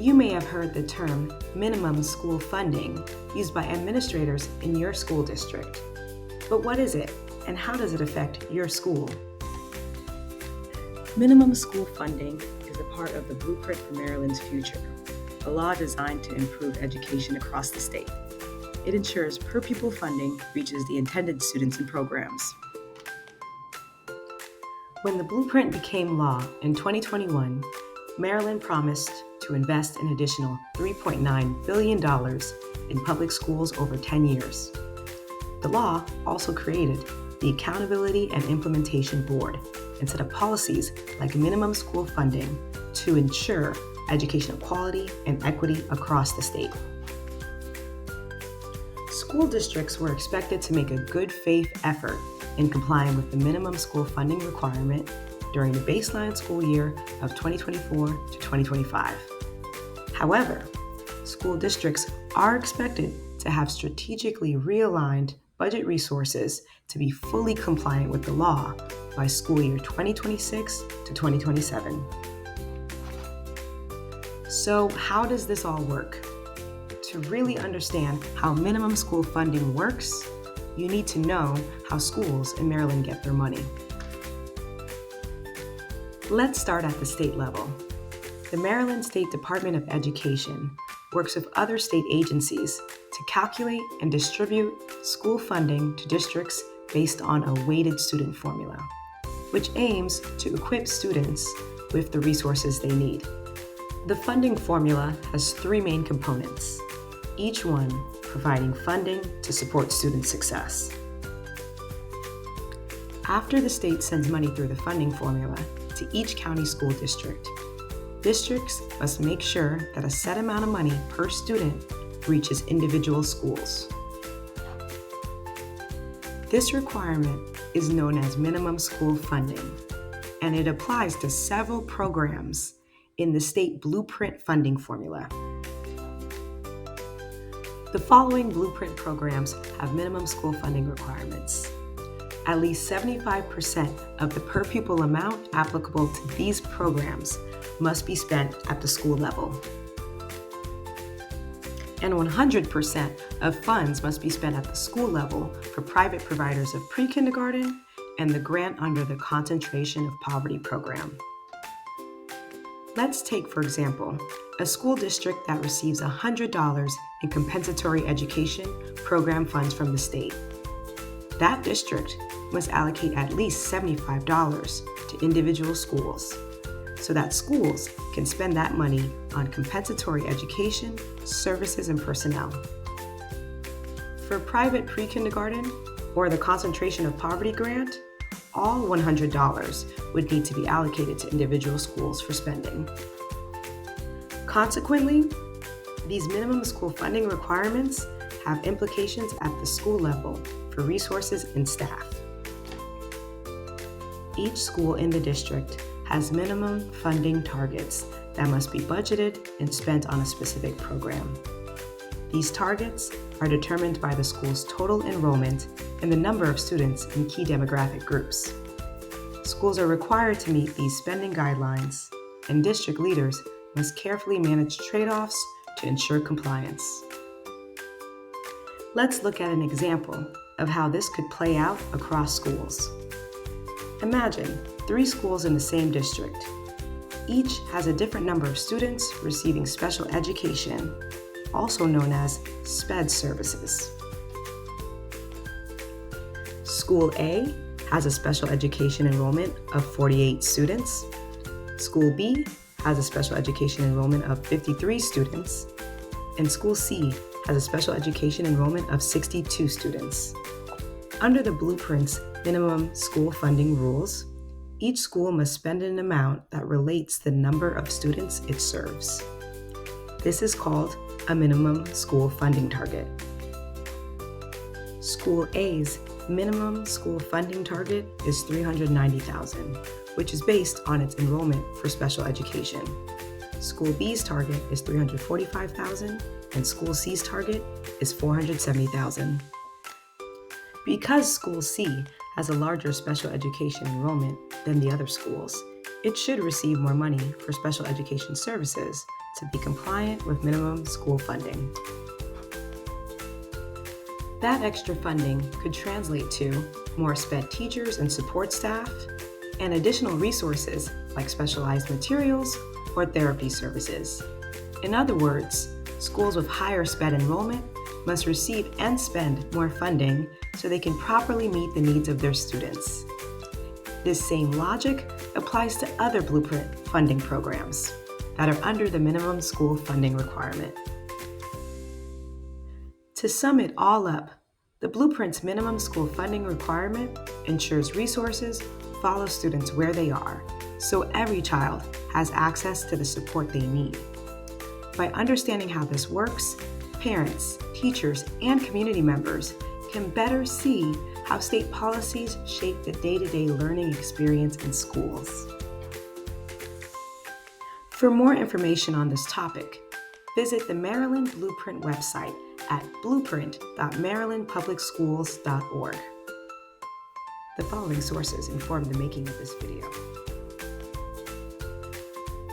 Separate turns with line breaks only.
You may have heard the term minimum school funding used by administrators in your school district. But what is it, and how does it affect your school? Minimum school funding is a part of the Blueprint for Maryland's Future, a law designed to improve education across the state. It ensures per-pupil funding reaches the intended students and programs. When the Blueprint became law in 2021, Maryland promised to invest an additional $3.9 billion in public schools over 10 years. The law also created the Accountability and Implementation Board and set up policies like minimum school funding to ensure educational quality and equity across the state. School districts were expected to make a good faith effort in complying with the minimum school funding requirement during the baseline school year of 2024 to 2025. However, school districts are expected to have strategically realigned budget resources to be fully compliant with the law by school year 2026 to 2027. So, how does this all work? To really understand how minimum school funding works, you need to know how schools in Maryland get their money. Let's start at the state level. The Maryland State Department of Education works with other state agencies to calculate and distribute school funding to districts based on a weighted student formula, which aims to equip students with the resources they need. The funding formula has three main components, each one providing funding to support student success. After the state sends money through the funding formula to each county school district, districts must make sure that a set amount of money per student reaches individual schools. This requirement is known as minimum school funding, and it applies to several programs in the state Blueprint funding formula. The following Blueprint programs have minimum school funding requirements. At least 75% of the per-pupil amount applicable to these programs must be spent at the school level. And 100% of funds must be spent at the school level for private providers of pre-kindergarten and the grant under the Concentration of Poverty program. Let's take, for example, a school district that receives $100 in compensatory education program funds from the state. That district must allocate at least $75 to individual schools so that schools can spend that money on compensatory education, services, and personnel. For private pre-kindergarten or the Concentration of Poverty grant, all $100 would need to be allocated to individual schools for spending. Consequently, these minimum school funding requirements have implications at the school level for resources and staff. Each school in the district has minimum funding targets that must be budgeted and spent on a specific program. These targets are determined by the school's total enrollment and the number of students in key demographic groups. Schools are required to meet these spending guidelines, and district leaders must carefully manage trade-offs to ensure compliance. Let's look at an example of how this could play out across schools. Imagine 3 schools in the same district. Each has a different number of students receiving special education, also known as SPED services. School A has a special education enrollment of 48 students. School B has a special education enrollment of 53 students. And School C has a special education enrollment of 62 students. Under the Blueprint's minimum school funding rules, each school must spend an amount that relates to the number of students it serves. This is called a minimum school funding target. School A's minimum school funding target is $390,000, which is based on its enrollment for special education. School B's target is $345,000, and School C's target is $470,000. Because School C has a larger special education enrollment than the other schools, it should receive more money for special education services to be compliant with minimum school funding. That extra funding could translate to more SPED teachers and support staff, and additional resources like specialized materials or therapy services. In other words, schools with higher SPED enrollment must receive and spend more funding so they can properly meet the needs of their students. This same logic applies to other Blueprint funding programs that are under the minimum school funding requirement. To sum it all up, the Blueprint's minimum school funding requirement ensures resources follow students where they are, so every child has access to the support they need. By understanding how this works, parents, teachers, and community members can better see how state policies shape the day-to-day learning experience in schools. For more information on this topic, visit the Maryland Blueprint website at blueprint.marylandpublicschools.org. The following sources inform the making of this video.